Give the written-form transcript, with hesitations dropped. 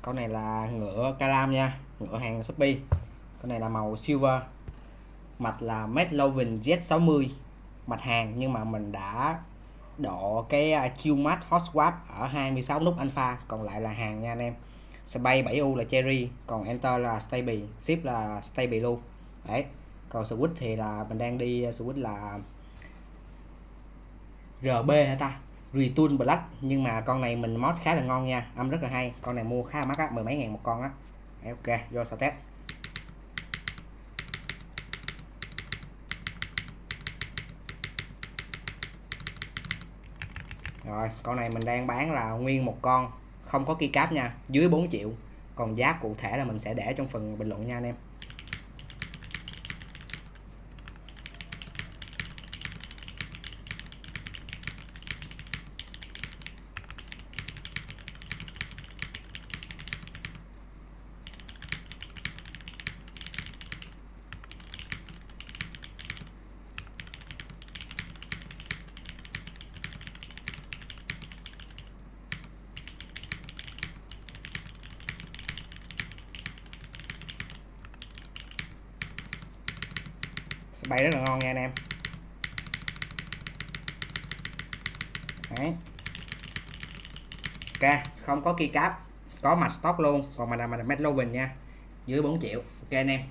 Con này là ngựa Karam nha, ngựa hàng Shopee. Con này là màu silver, mạch là McLovin Z60 mạch hàng, nhưng mà mình đã độ cái QMAX Hot Swap ở 26 nút alpha, còn lại là hàng nha anh em. Space 7U là cherry, còn enter là stable, ship là stable luôn. Đấy. Còn switch thì là mình đang đi switch là RB hả ta? Retool Black, nhưng mà con này mình mod khá là ngon nha, âm rất là hay. Con này mua khá là mắc á, mười mấy ngàn một con á. Ok, vô sao test. Rồi, con này mình đang bán là nguyên một con, không có keycap nha, dưới 4 triệu. Còn giá cụ thể là mình sẽ để trong phần bình luận nha anh em. Bay rất là ngon nha anh em. Đấy. Ok, không có keycap, có mặt stock luôn, còn mình là McLovin nha, dưới 4 triệu. Ok anh em.